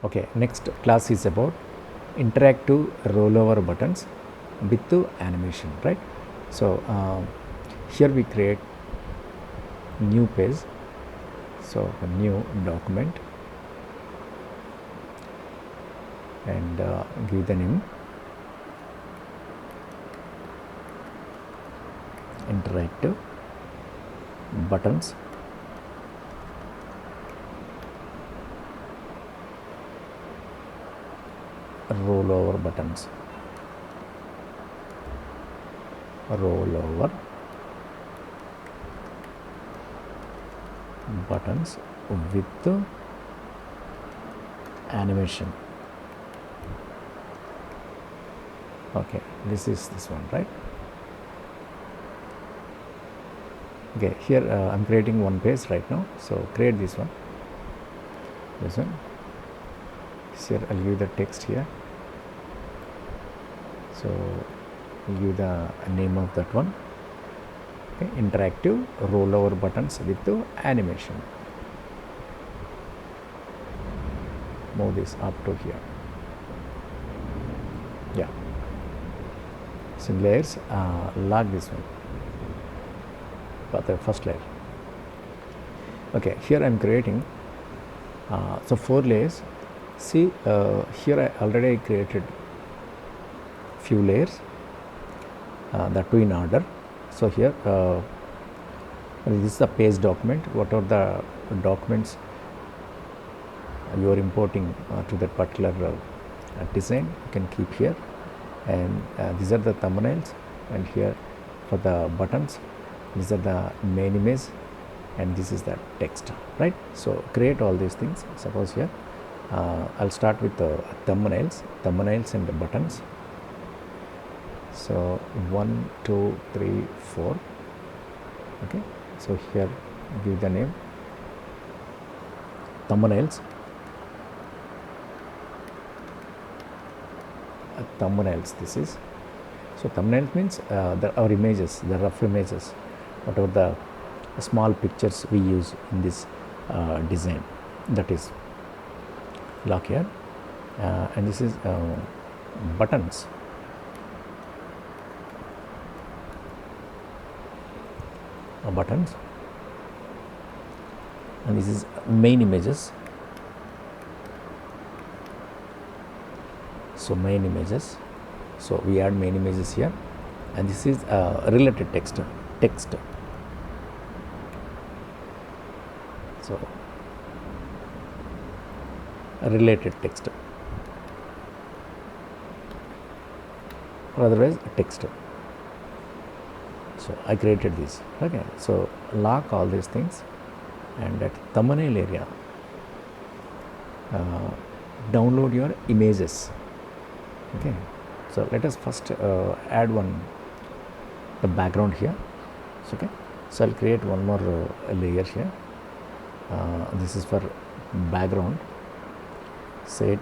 Okay, next class is about interactive rollover buttons with animation, right? So here we create new page, so a new document, and give the name interactive buttons rollover buttons, rollover buttons with animation. Okay, this is this one, right? Okay, here I'm creating one page right now, so create this one. Here I'll give the text here, so I'll give the name of that one. Okay, interactive rollover buttons with animation. Move this up to here. Yeah, so layers, lock this one for the first layer. Okay, here I'm creating so 4 layers. See, here I already created few layers, that too in order. So here this is the page document. What are the documents you are importing to that particular design, you can keep here. And these are the thumbnails, and here for the buttons, these are the main image, and this is the text, right? So create all these things. Suppose here I'll start with the thumbnails and the buttons. So 1 2 3 4. Okay, so here give the name thumbnails. Thumbnails, this is, so thumbnails means our images, the rough images, whatever the small pictures we use in this design, that is lock here. And this is buttons. Buttons, and this is main images. So main images, so we add main images here, and this is related text. So related text, or otherwise text. So I created this. Okay, so lock all these things, and at thumbnail area download your images. Okay, so let us first add the background here. So, okay, so I'll create one more layer here. This is for background. Set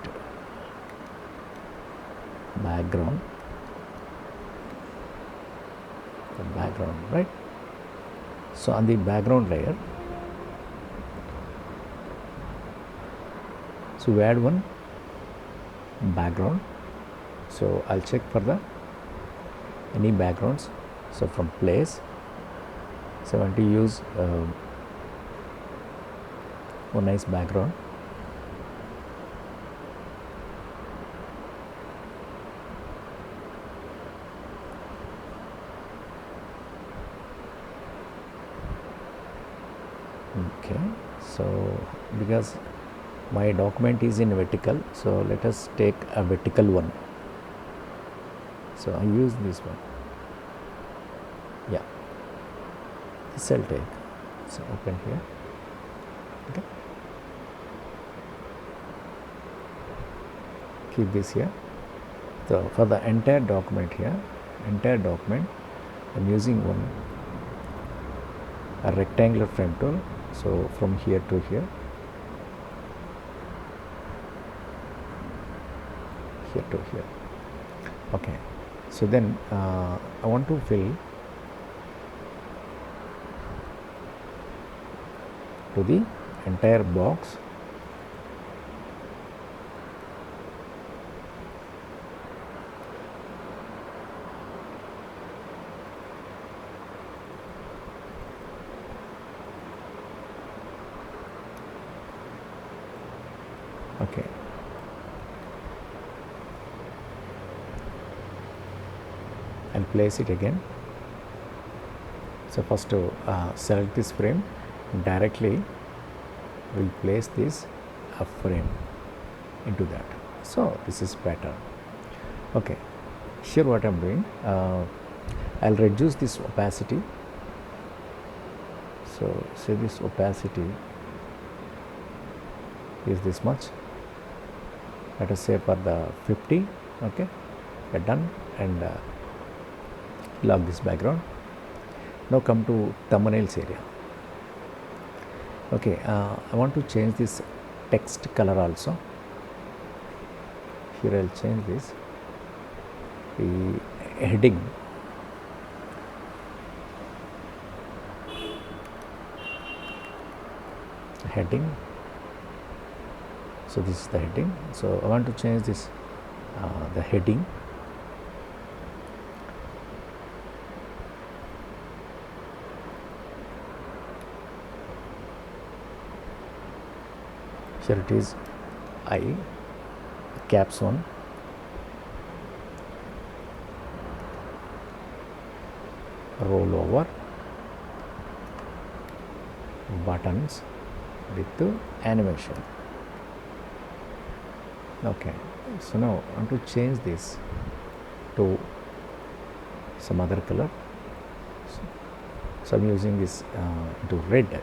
background, the background, right? So on the background layer, so we add one background. So I'll check for the any backgrounds. So from place, so I want to use one nice background. Okay, so because my document is in vertical, so let us take a vertical one. So I use this one. Yeah, this I'll take. So open here. Okay, keep this here. So for the entire document here, I'm using a rectangular frame tool. So from here to here, here to here. Okay, so then I want to fill to the entire box and place it again. So first to select this frame, directly we'll place this frame into that. So this is better. Okay, here what I'm doing, I'll reduce this opacity. So say this opacity is this much, let us say for the 50. Okay, we're done, and lock this background. Now come to thumbnails area. Okay, I want to change this text color also. Here I'll change this, the heading. So this is the heading. So I want to change this, the heading. Here it is, I, caps 1, roll over, buttons with animation. Okay, so now I want to change this to some other color. So I'm using this to red.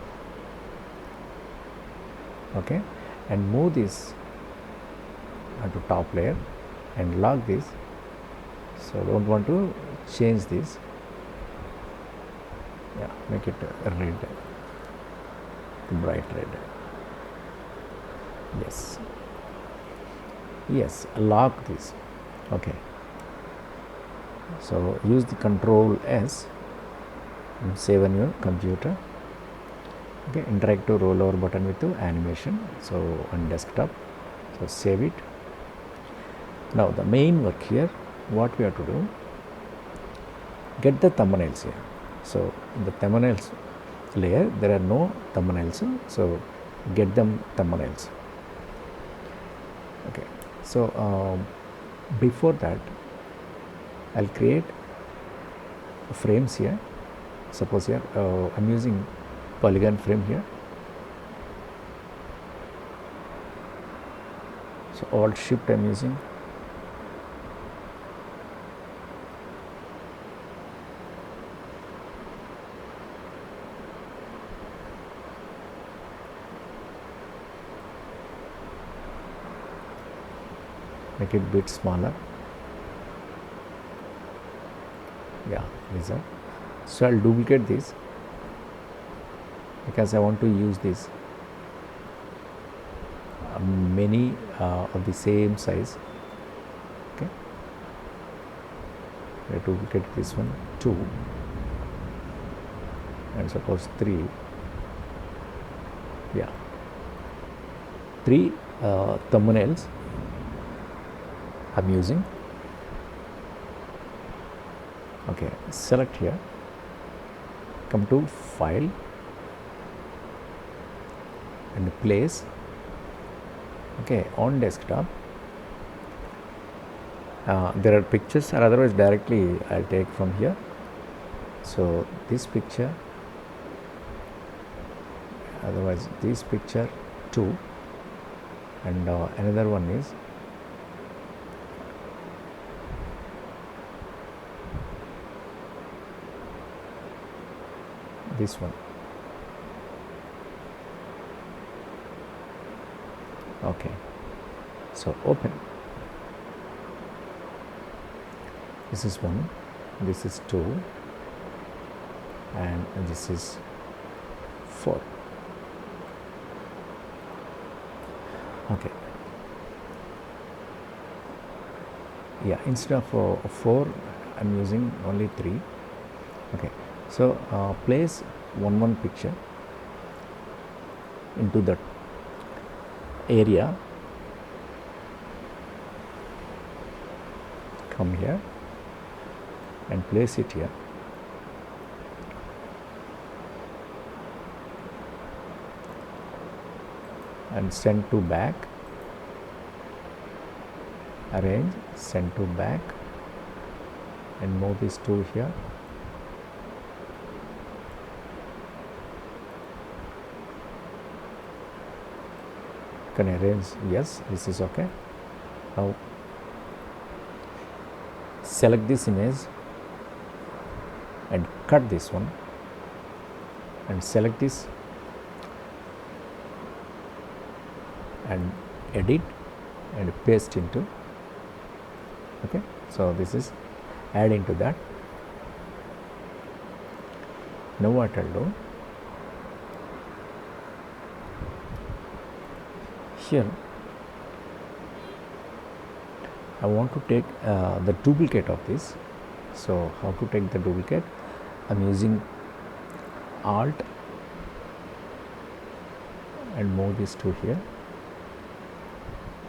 Okay, and move this to top layer and lock this. So I don't want to change this. Yeah, make it red, bright red. Yes, lock this. Okay, so use the Control S and save on your computer. Okay, interactive rollover button with animation. So on desktop, so save it. Now the main work here, what we have to do, get the thumbnails here. So in the thumbnails layer there are no thumbnails, so get them thumbnails. Okay, so before that I'll create frames here. Suppose here I'm using polygon frame here. So Alt Shift I'm using. Make it a bit smaller. Yeah, these are. So I'll duplicate this because I want to use this many of the same size. Okay, I duplicate this one 2 and suppose 3. Yeah, 3 thumbnails I'm using. Okay, select here, come to file and place. Okay, on desktop there are pictures, or otherwise directly I'll take from here. So this picture, otherwise this picture 2, and another one is this one. Okay, so open. This is 1, this is 2, and this is 4. Okay, yeah, instead of 4 I'm using only 3. Okay, so place one picture into that area. Come here and place it here. And send to back, arrange, send to back, and move these two here. Can I arrange? Yes, this is okay. Now select this image and cut this one, and select this and edit and paste into. Okay, so this is add into that. Now what I'll do, here I want to take the duplicate of this. So how to take the duplicate? I'm using Alt and move this to here.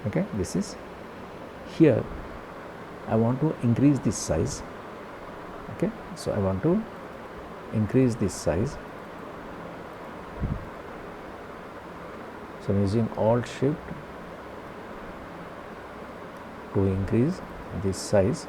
Okay, this is here. I want to increase this size. Okay, so I want to increase this size. So I'm using Alt Shift to increase this size.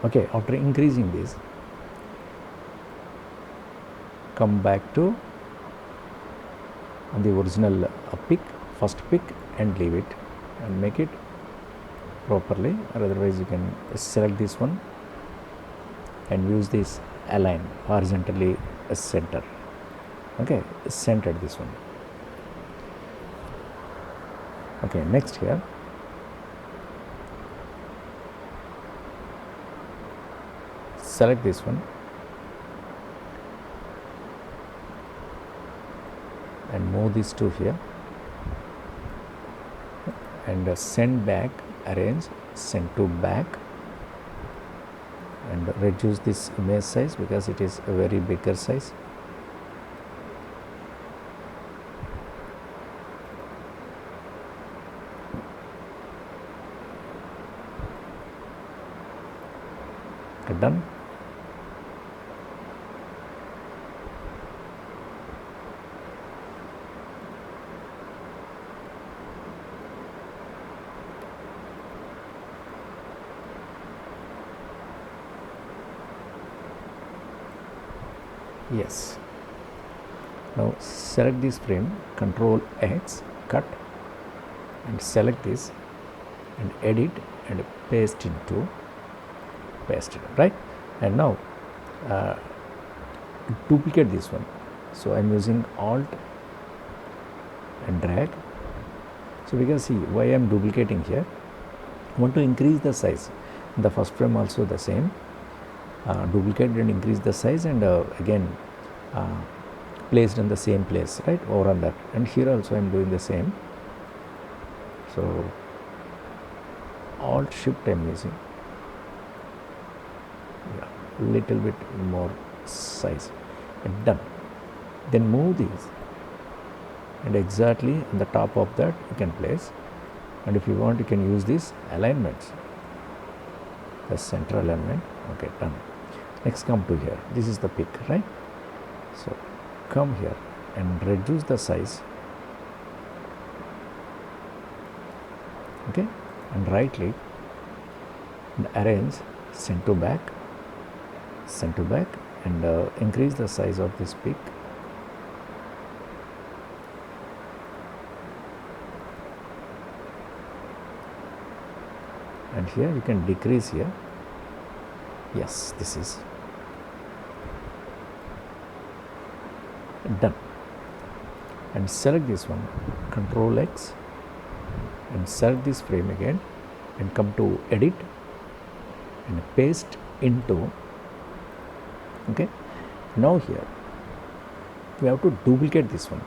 Okay, after increasing this, come back to the original pick, first pick, and leave it and make it properly, or otherwise you can select this one and use this align horizontally center. Okay, centered this one. Okay, next here select this one and move this to here, and send back, arrange, send to back, and reduce this image size because it is a very bigger size. Done. Yes. Now select this frame, Control X, cut, and select this and edit and paste into, paste it, right? And now duplicate this one. So I'm using Alt and drag. So we can see why I'm duplicating here. I want to increase the size. In the first frame also the same. Duplicate and increase the size, and again placed in the same place, right, over on that. And here also I am doing the same. So Alt Shift I am using, yeah, little bit more size, and done. Then move these, and exactly on the top of that you can place, and if you want you can use these alignments, the center alignment. Okay, done. Next come to here, this is the pick, right? So come here and reduce the size, okay, and right click and arrange, send to back, and increase the size of this pick. And here you can decrease here. Yes, this is done. And select this one, Control X, and select this frame again, and come to edit and paste into. Okay, now here we have to duplicate this one.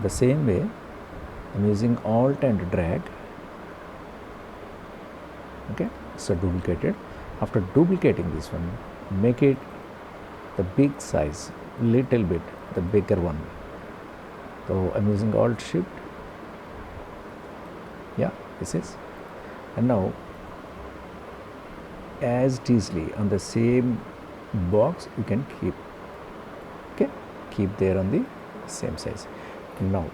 The same way I'm using Alt and drag Okay, so duplicated. After duplicating this one, make it the big size, little bit the bigger one. So I'm using Alt Shift. Yeah, this is. And now as easily on the same box you can keep. Okay, keep there on the same size. Now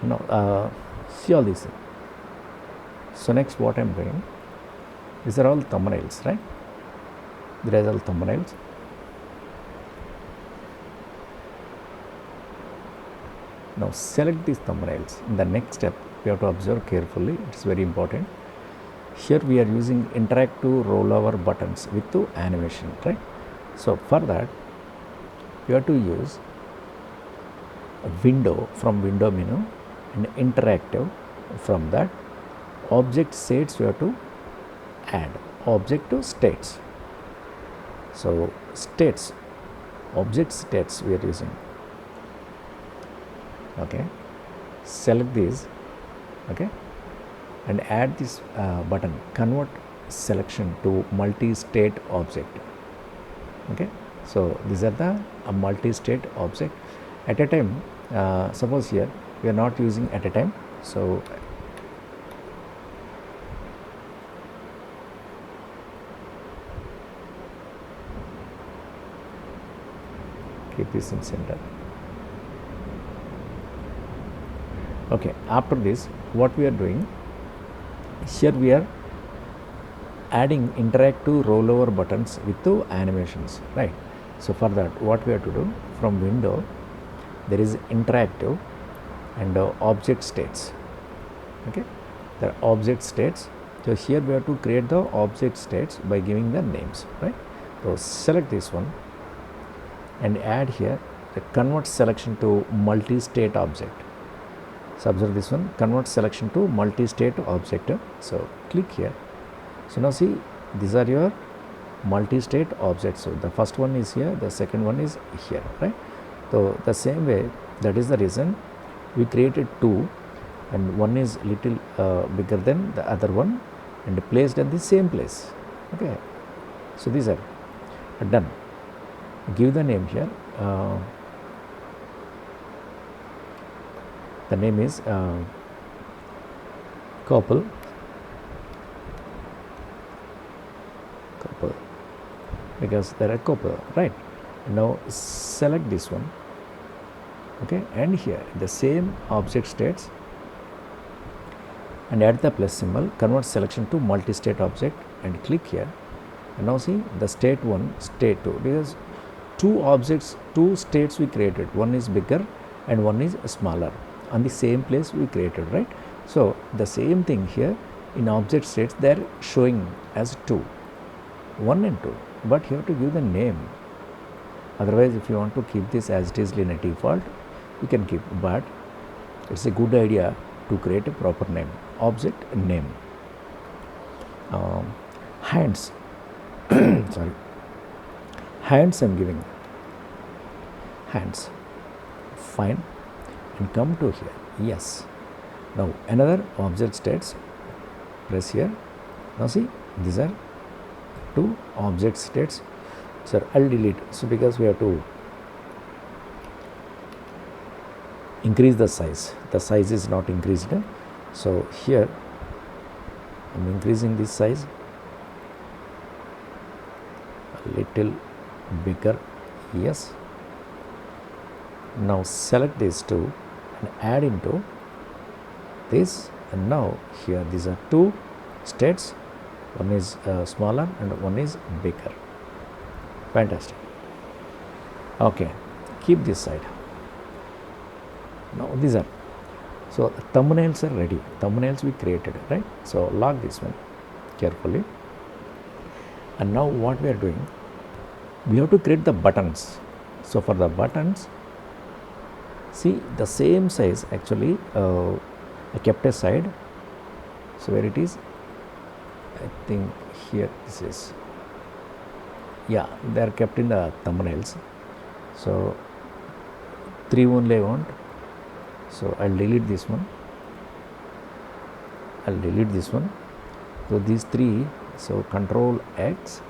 now see all this. So next what I'm doing, these are all thumbnails, right? These are all thumbnails. Now select these thumbnails. In the next step we have to observe carefully, it is very important. Here we are using interactive rollover buttons with the animation, right? So for that you have to use a window from window menu and interactive. From that object states we have to add object to states. So states, object states we are using. Okay, select these. Okay, and add this button, convert selection to multi-state object. Okay, so these are the multi-state object. At a time, suppose here we are not using at a time, so keep this in center. Okay, after this what we are doing, here we are adding interactive rollover buttons with the animations, right? So for that what we have to do, from window there is interactive and object states. Okay, the object states. So here we have to create the object states by giving the names, right? So select this one and add here the convert selection to multi-state object. So observe this one, convert selection to multi-state object. So click here. So now see, these are your multi-state objects. So the first one is here, the second one is here, right? So the same way, that is the reason we created two, and one is little bigger than the other one and placed at the same place. Okay, so these are done. Give the name here. The name is couple, because there are couple, right? Now select this one. Okay, and here the same object states and add the plus symbol, convert selection to multi-state object and click here. And now see the state 1, state 2, because two objects, two states we created, one is bigger and one is smaller, on the same place we created, right? So the same thing here in object states, they are showing as 2, 1 and 2, but you have to give the name. Otherwise if you want to keep this as it is in a default, you can keep, but it's a good idea to create a proper name, object name. Hands sorry, hands I'm giving, hands, fine, and come to here, yes. Now another object states, press here. Now see, these are two object states. So I'll delete, so because we have to increase the size is not increased. So here I'm increasing this size a little bigger, yes. Now select these two and add into this, and now here these are two states, one is smaller and one is bigger. Fantastic. Okay, keep this side. Now these are, so thumbnails are ready, thumbnails we created, right? So lock this one carefully. And now what we are doing, we have to create the buttons. So for the buttons, see the same size actually I kept aside. So where it is, I think here this is, yeah, they are kept in the thumbnails. So 3 only I want, so I'll delete this one I'll delete this one. So these three, so Control X,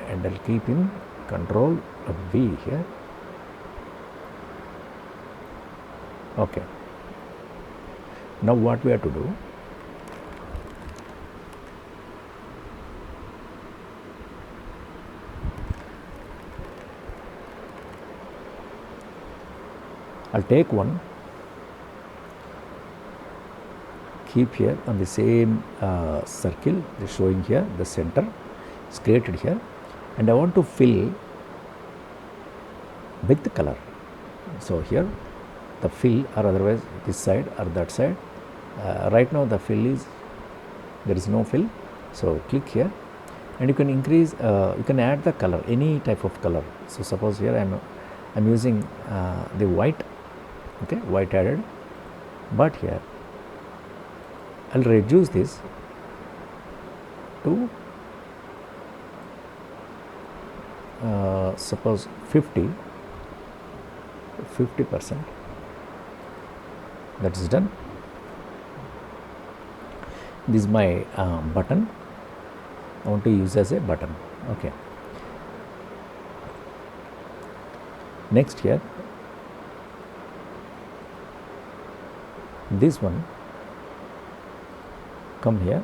and I'll keep in Control V here. Okay. Now what we have to do, I'll take one, keep here on the same circle, is showing here, the center is created here, and I want to fill with the color. So here the fill, or otherwise this side or that side, right now the fill is, there is no fill, so click here and you can increase, you can add the color, any type of color. So suppose here I'm using the white, okay, white added, but here I'll reduce this to suppose 50%. That is done. This is my button. I want to use as a button. Okay. Next here, this one, come here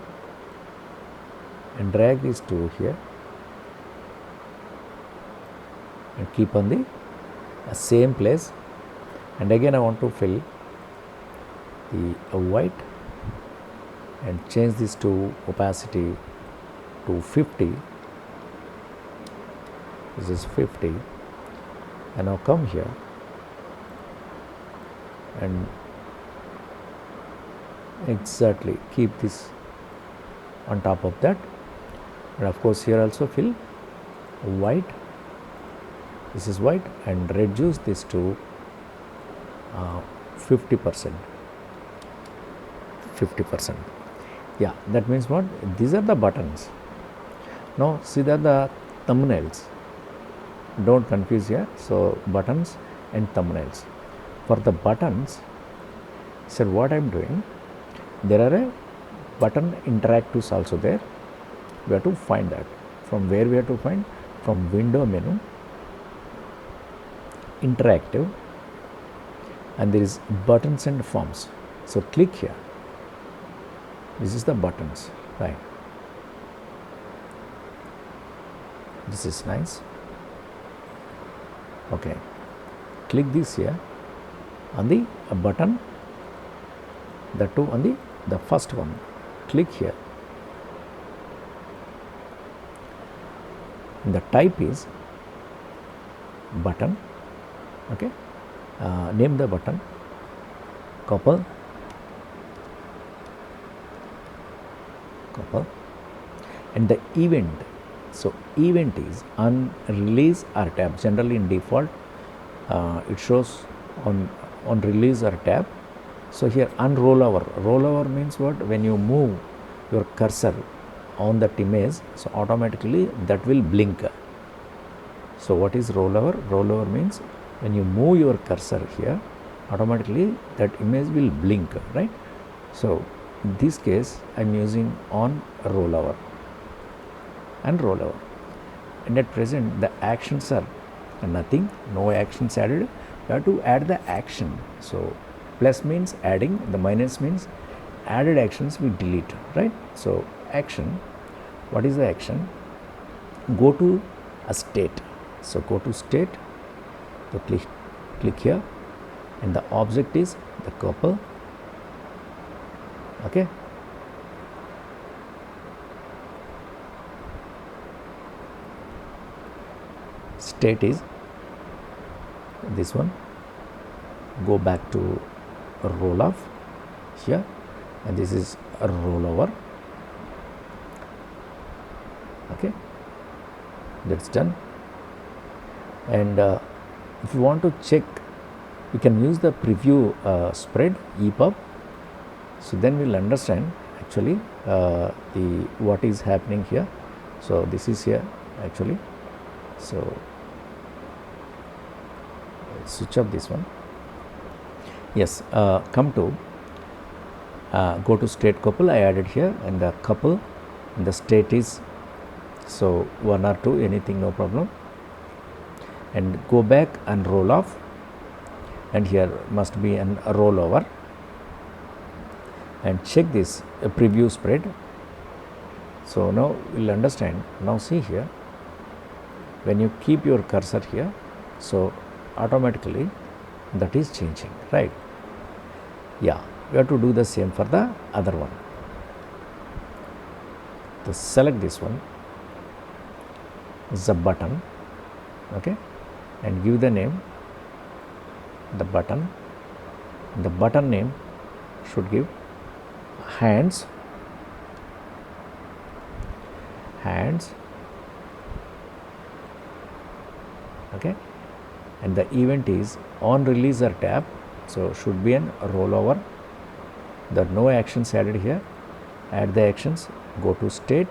and drag this to here and keep on the same place, and again I want to fill the white and change this to opacity to 50. This is 50, and now come here and exactly keep this on top of that, and of course here also fill white, this is white, and reduce this to 50%. Yeah, that means what? These are the buttons. Now see that the thumbnails, don't confuse here. So buttons and thumbnails. For the buttons, so what I'm doing, there are a button interactives also there. We have to find that. From where we have to find? From window menu, interactive, and there is buttons and forms. So click here. This is the buttons, right? This is nice. Okay, click this here on the button, the two on the first one. Click here. The type is button. Okay, name the button couple, and the event. So event is on release or tab. Generally in default it shows on release or tab. So here on rollover. Rollover means what? When you move your cursor on that image, so automatically that will blink. So what is rollover? Rollover means when you move your cursor here, automatically that image will blink, right? So in this case I am using on rollover and rollover, and at present the actions are nothing, no actions added. You have to add the action. So plus means adding, the minus means added actions we delete, right? So action, what is the action? Go to a state. So go to state, so click here, and the object is the couple. Okay, state is this one. Go back to roll off here, and this is a rollover. Okay, that's done. And if you want to check, you can use the preview spread EPUB. So then we'll understand actually the what is happening here. So this is here actually. So switch off this one. Yes, come to go to state couple, I added here, and the couple, and the state is so 1 or 2, anything, no problem. And go back and roll off, and here must be an rollover, and check this preview spread. So now you will understand. Now see here, when you keep your cursor here, so automatically that is changing, right? Yeah, we have to do the same for the other one. To select this one is the button, okay, and give the name the button. The button name should give hands, okay, and the event is on releaser tab, so should be an rollover. There are no actions added here. Add the actions, go to state.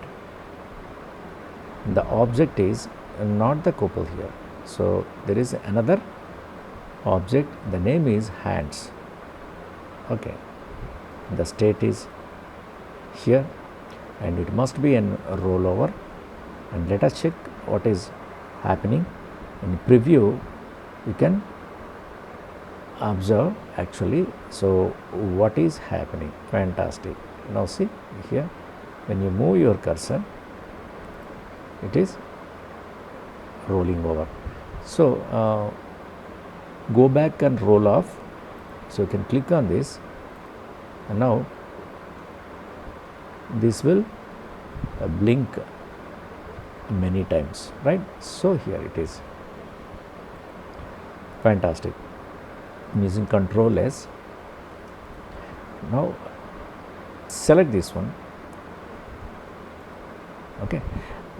The object is not the couple here, so there is another object, the name is hands, okay. The state is here, and it must be an rollover. And let us check what is happening in preview. You can observe actually, so what is happening. Fantastic. Now see here, when you move your cursor, it is rolling over. So go back and roll off, so you can click on this, and now this will blink many times, right? So here it is. Fantastic. I'm using Control S. Now select this one, okay.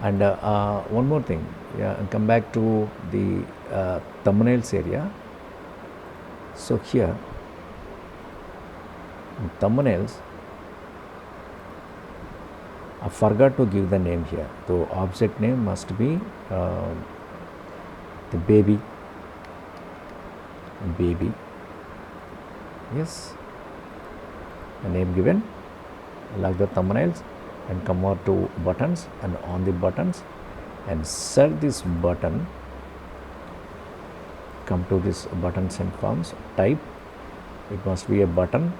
And one more thing, come back to the thumbnails area. So here in thumbnails, I forgot to give the name here. So object name must be the baby, yes, a name given like the thumbnails. And come over to buttons, and on the buttons, and set this button, come to this buttons and forms type, it must be a button,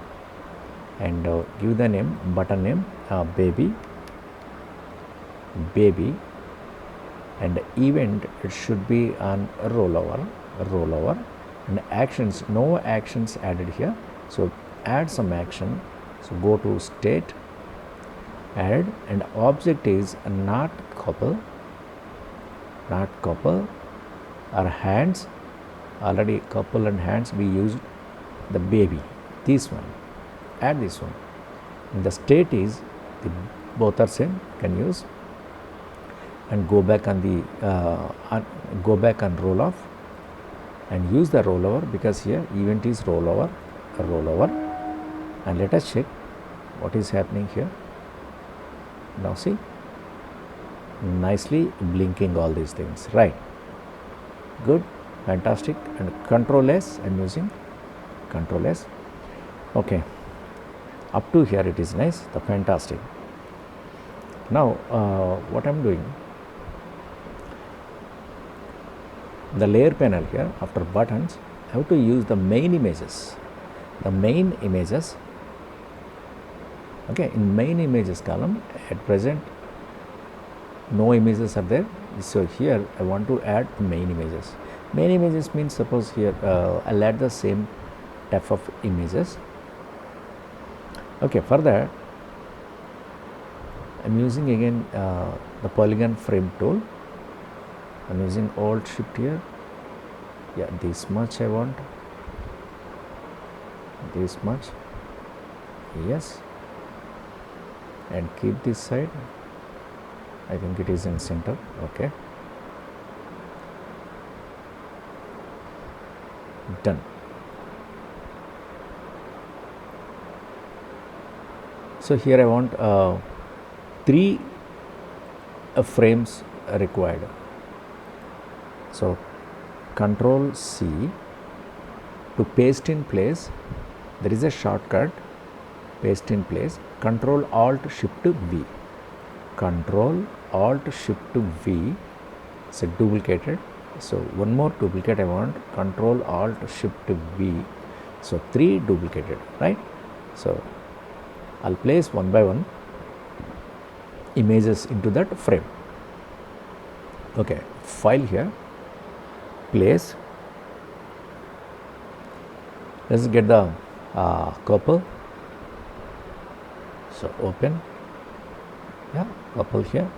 and give the name, button name baby, and event, it should be on rollover, and actions, no actions added here, so add some action. So go to state, add, and object is not couple or hands. Already couple and hands we used the baby, this one, add this one. And the state is both are same, can use, and go back on the go back and roll off, and use the rollover, because here event is rollover. And let us check what is happening here. Now see, nicely blinking all these things, right? Good, fantastic. And Control S, I'm using Control S, okay. Up to here it is nice, the fantastic. Now what I'm doing, the layer panel here, after buttons, I have to use the main images, okay. In main images column, at present no images are there, so here I want to add main images. Main images means, suppose here I'll add the same type of images, okay. For that I'm using again the polygon frame tool. I'm using Alt Shift here, yeah, this much I want, this much, yes, and keep this side, I think it is in center, okay, done. So here I want 3 frames required, so Control C to paste in place. There is a shortcut, paste in place, Control Alt Shift V, Control Alt Shift V, so duplicated. So one more duplicate I want, Control Alt Shift V, so 3 duplicated, right? So I'll place one by one images into that frame. Okay, file here, place, let's get the couple, so open, yeah, couple here,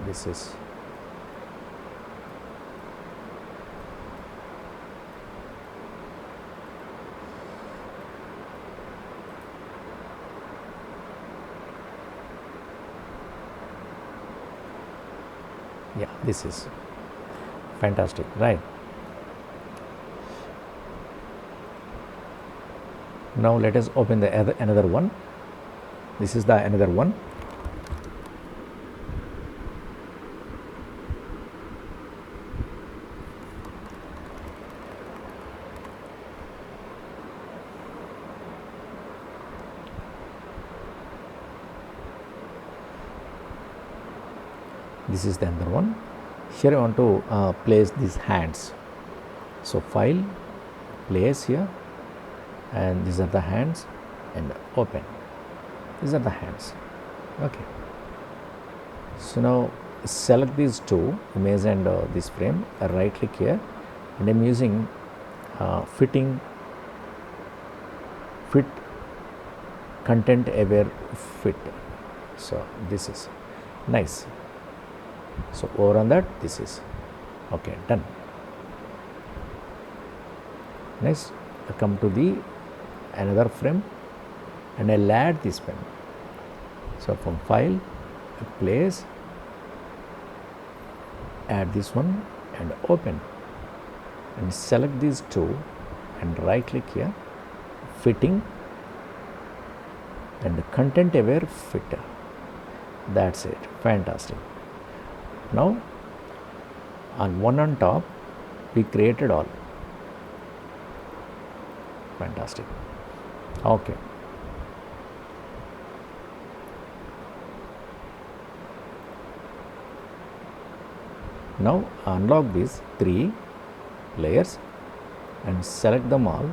this is yeah, this is fantastic, right? Now let us open the another one. This is the another one. This is the another one. Here I want to place these hands. So file, place here, and these are the hands, and open. These are the hands. Okay. So now select these two, image and this frame. Right click here, and I'm using fit content aware fit. So this is nice. So over on that, this is okay, done. Next I come to the another frame, and I'll add this pen. So from file, place, add this one and open, and select these two and right click here, fitting and content aware fit. That's it, fantastic. Now on one on top we created all, fantastic. Okay, now unlock these 3 layers and select them all,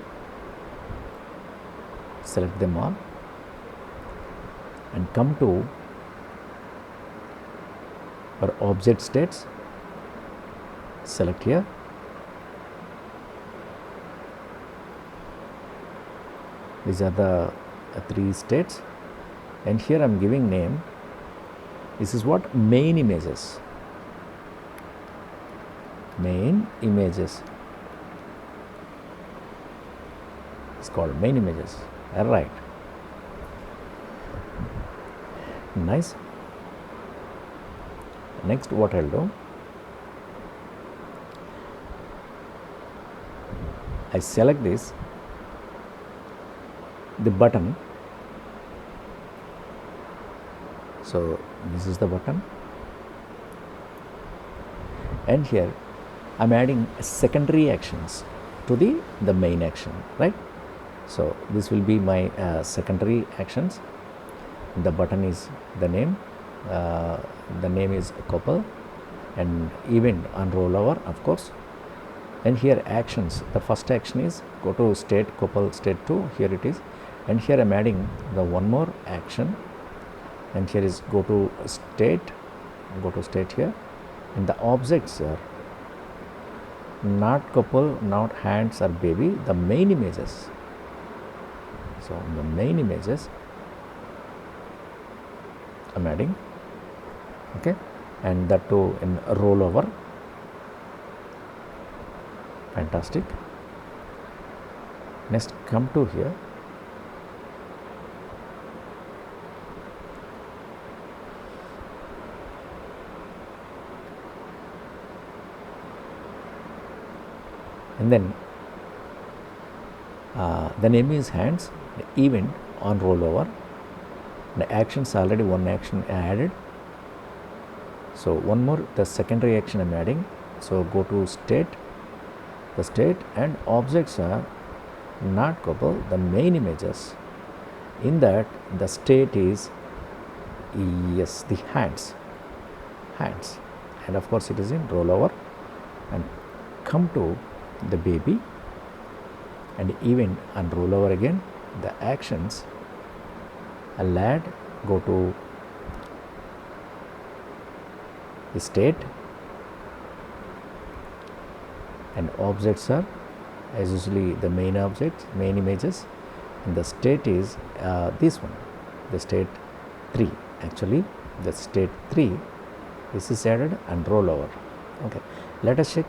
and come to our object states, select here, these are the 3 states, and here I am giving name. This is what main images, it's called main images. All right, nice. Next what I'll do, I select this, the button. So this is the button, and here I'm adding secondary actions to the main action, right? So this will be my secondary actions. The button is the name is couple, and event on rollover, of course. And here actions, the first action is go to state couple state 2, here it is, and here I'm adding the one more action, and here is go to state here, and the objects are not couple, not hands or baby, the main images. So the main images I'm adding, okay, and that too in rollover, fantastic. Next come to here, and then the name is hands, the event on rollover, the actions already one action added, so one more the secondary action I'm adding. So go to state the state and objects are not couple, the main images. In that, the state is, yes, the hands, and of course it is in rollover, and come to the baby and event and rollover again, the actions, a lad, go to the state, and objects are as usually the main objects, main images, and the state is this one, the state 3. Actually the state 3, this is added and rollover. Okay, let us check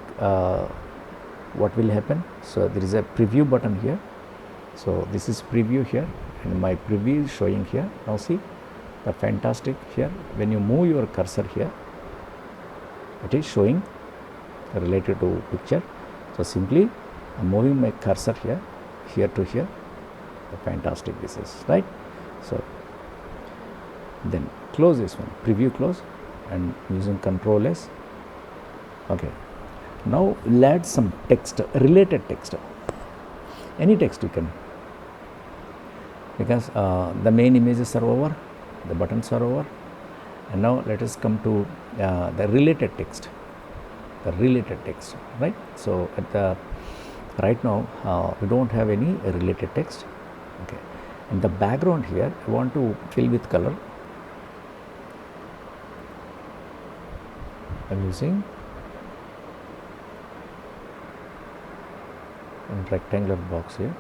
what will happen. So there is a preview button here, so this is preview here, and my preview is showing here. Now see the fantastic here, when you move your cursor here, it is showing related to picture. So simply I'm moving my cursor here to here, the fantastic this is, right? So then close this one, preview close, and using Control S. Okay, now we'll add some text, related text, any text you can, because the main images are over, the buttons are over, and now let us come to the related text, right? So at the right now we don't have any related text. Okay, and the background here I want to fill with color. I'm using a rectangular box here.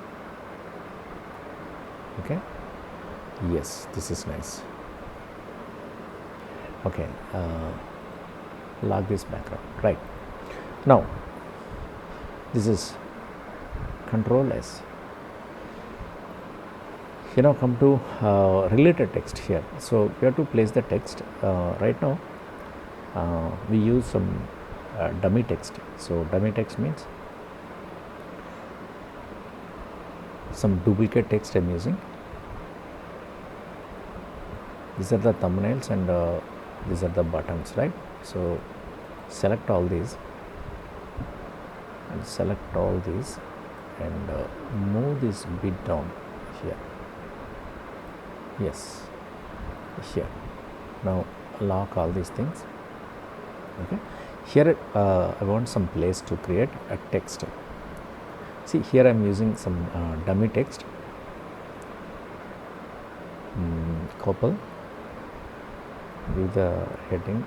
Okay, yes, this is nice. Okay, lock this background. Right, now this is Control S. You now come to related text here. So we have to place the text. Right now we use some dummy text. So dummy text means some duplicate text I'm using. These are the thumbnails and these are the buttons, right? So select all these and select all these and move this bit down here. Yes, here. Now lock all these things. Okay, here I want some place to create a text. See, here I am using some dummy text. Couple with the heading.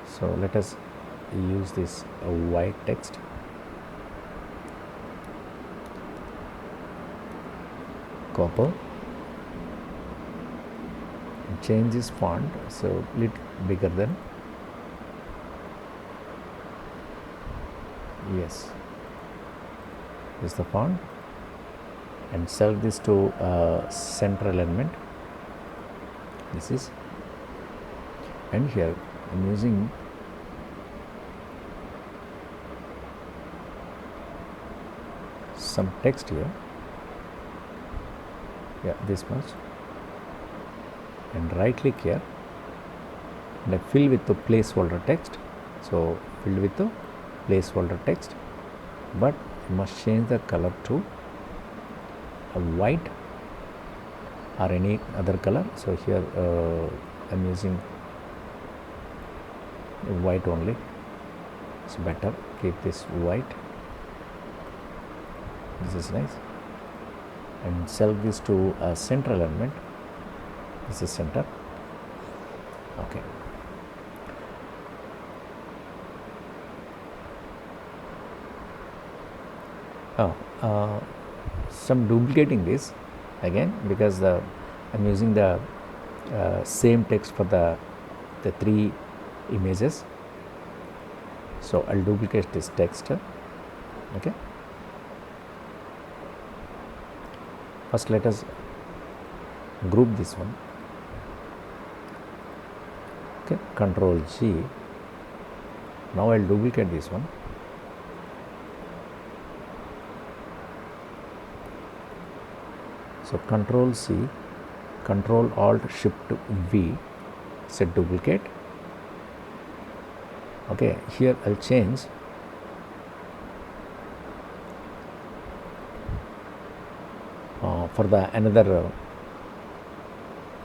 So let us use this white text. Copper. Change this font, so little bigger than, yes, this is the font, and select this to center element. This is, and here I'm using some text here. Yeah, this much, and right click here and I fill with the placeholder text. So fill with the placeholder text, but you must change the color to a white or any other color. So here I'm using white only, it's better. Keep this white, this is nice, and select this to a center element. This is center. Okay, some duplicating this again, because I'm using the same text for the three images. So I'll duplicate this text. Okay, first let us group this one. Okay, Control G. Now I'll duplicate this one. So Control C, Control Alt Shift V, set duplicate. Okay, here I'll change for the another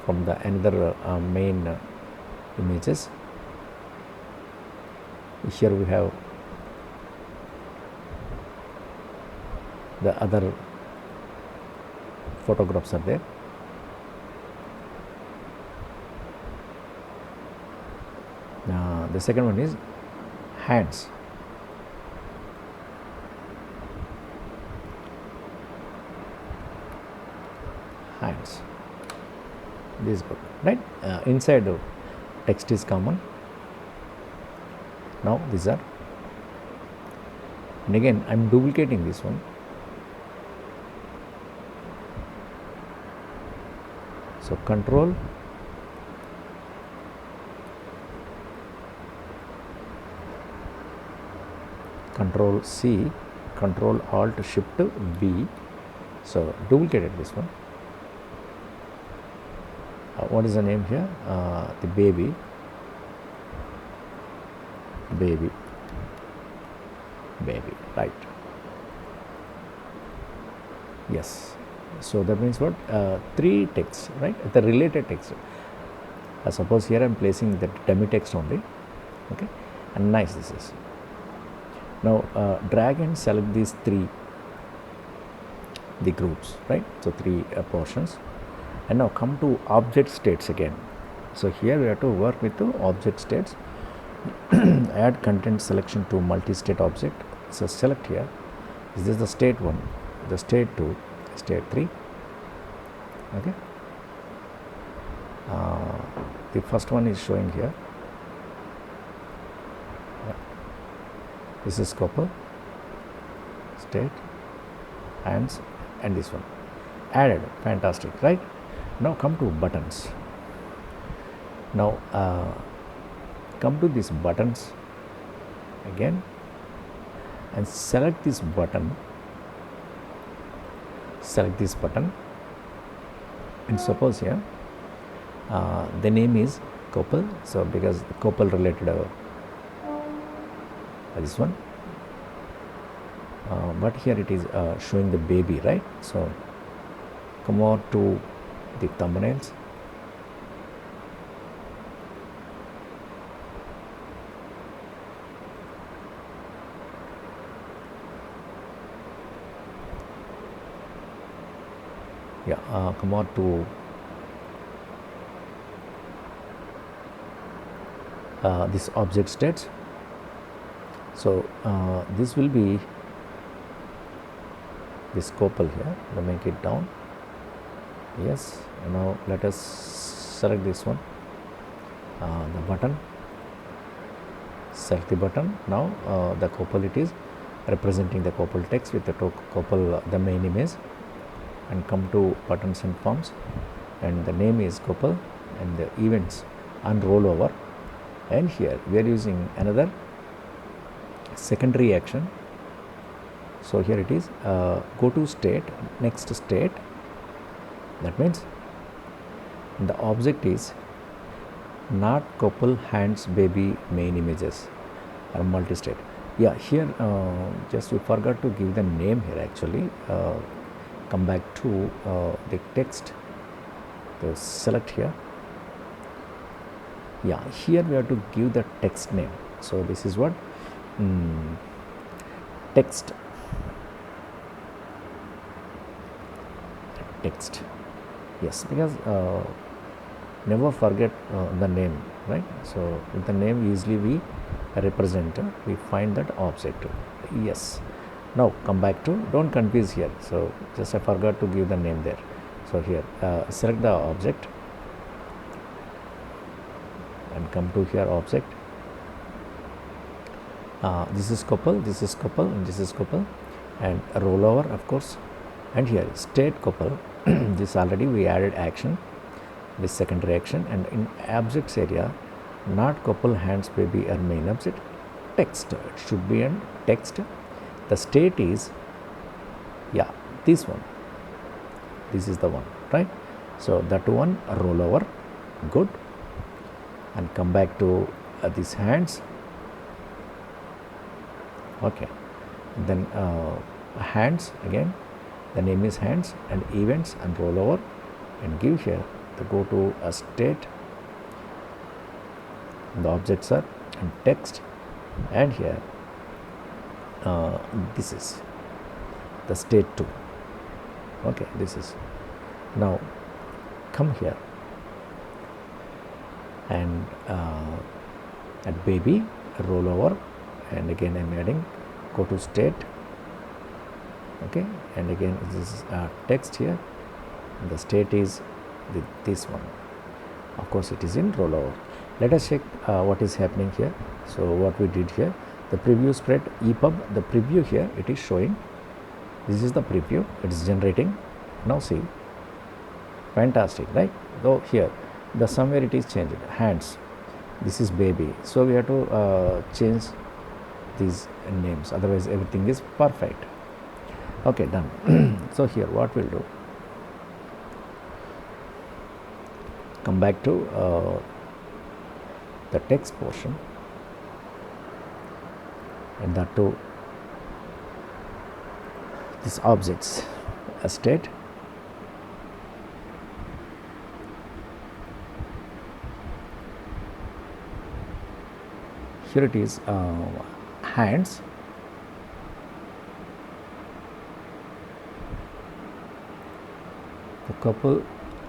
from the another main images. Here we have the other photographs are there. The second one is hands. Hands. This is good, right? Inside text is common. Now these are, and again I am duplicating this one. So Control C, Control Alt Shift B. So duplicated this one. What is the name here? The baby. Right. Yes. So that means what? 3 texts, right? The related text. Suppose here I am placing the dummy text only. Okay, and nice this is. Now drag and select these 3 the groups, right? So 3 portions, and now come to object states again. So here we have to work with the object states. Add content selection to multi-state object. So select here. Is this the state 1, the state 2, state 3? Okay. The first one is showing here. This is couple, state, hands, and this one added. Fantastic, right? Now come to buttons. Now come to these buttons again and select this button. Select this button, and suppose here the name is couple. So because the couple related this one, but here it is showing the baby, right? So come over to the thumbnails. Come on to this object states. So this will be this couple here. Let me make it down. Yes. And now let us select this one, the button. Select the button. Now the couple, it is representing the couple text with the couple, the main image, and come to buttons and forms, and the name is couple, and the events and rollover, and here we are using another secondary action. So here it is go to state, next state. That means the object is not couple, hands, baby, main images, or multi-state. Yeah, here just we forgot to give the name here actually. Come back to the text, so select here. Yeah, here we have to give the text name. So this is what text. Yes, because never forget the name, right? So with the name easily we represent, we find that object. Yes. Now come back to, don't confuse here. So just I forgot to give the name there. So here select the object and come to here object. This is couple, this is couple, and this is couple, and rollover of course, and here state couple. This already we added action, this secondary action, and in objects area, not couple, hands, baby, or main object, text. It should be in text. The state is, yeah, this one. This is the one, right? So that one rollover, good. and come back to these hands. Okay, then hands again, the name is hands, and events and rollover, and give here the go to a state, the objects are and text, and here this is the state 2. Okay, this is now come here and at baby rollover, and again I am adding go to state. Okay, and again this is text here, the state is this one. Of course it is in rollover. Let us check what is happening here. So what we did here, the preview spread EPUB, the preview here it is showing, this is the preview, it is generating. Now see, fantastic, right? Though here the somewhere it is changed, hands, this is baby, so we have to change these names, otherwise everything is perfect. Okay, done. So here what we'll do, come back to the text portion, and that to these objects, a state, here it is hands, the couple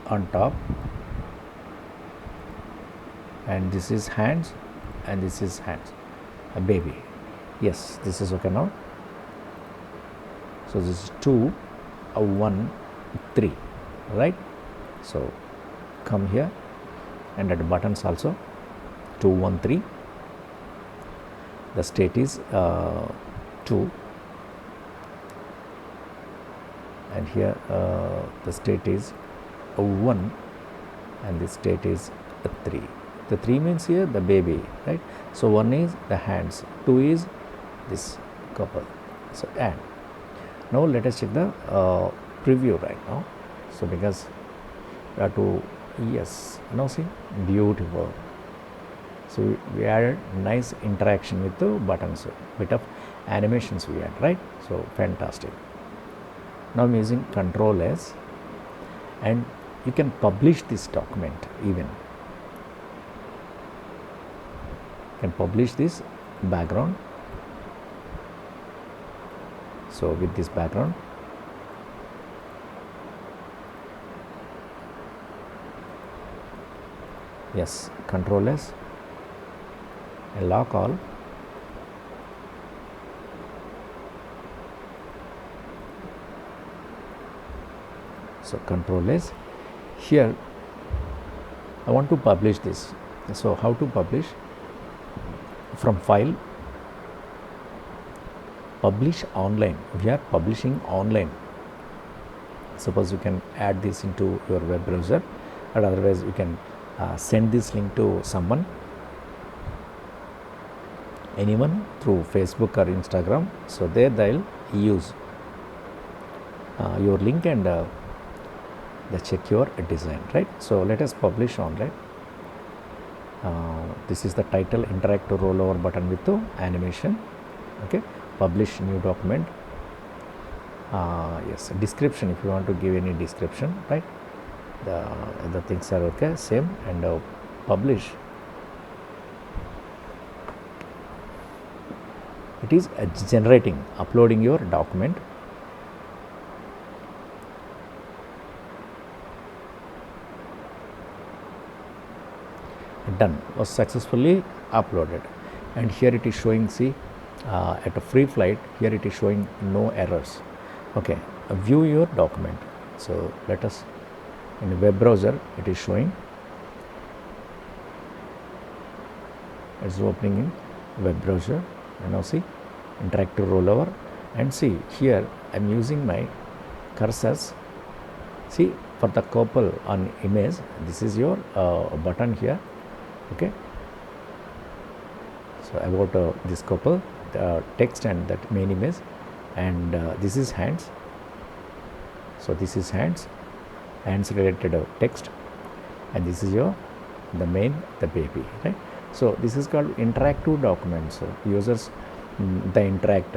on top, and this is hands, and this is hands, a baby. Yes, this is okay now. So this is 2, 1, 3, right? So come here, and at buttons also 2, 1, 3. The state is 2, and here the state is 1, and the state is 3. The 3 means here the baby, right? So 1 is the hands, 2 is this couple. So and now let us check the preview right now. So because we have to, yes, now see, beautiful. So we added nice interaction with the buttons, bit of animations we had, right? So fantastic. Now I'm using Control S, and you can publish this document even. You can publish this background. So with this background, yes, Control S, and lock all. So Control S. Here I want to publish this. So how to publish? From file, publish online. We are publishing online. Suppose you can add this into your web browser, or otherwise you can send this link to someone, anyone, through Facebook or Instagram. So there they'll use your link, and they check your design, right? So let us publish online. This is the title, interactive rollover button with the animation. Okay, publish new document. Yes, description, if you want to give any description, right? The things are okay, same, and publish. It is generating, uploading your document. Done, was successfully uploaded, and here it is showing, see, at a free flight, here it is showing no errors. Okay, view your document. So let us, in the web browser it is showing, it's opening in web browser, and now see, interactive rollover, and see here I am using my cursors. See, for the couple on image, this is your button here. Okay, so about this couple, the text and that main image, and this is hands. So this is hands related text, and this is your the main, the baby, right? So this is called interactive documents. Users they interact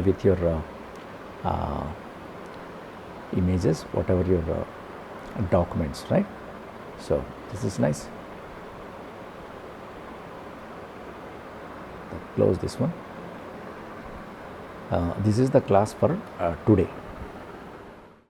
with your images, whatever your documents, right? So this is nice. Close this one. This is the class for today.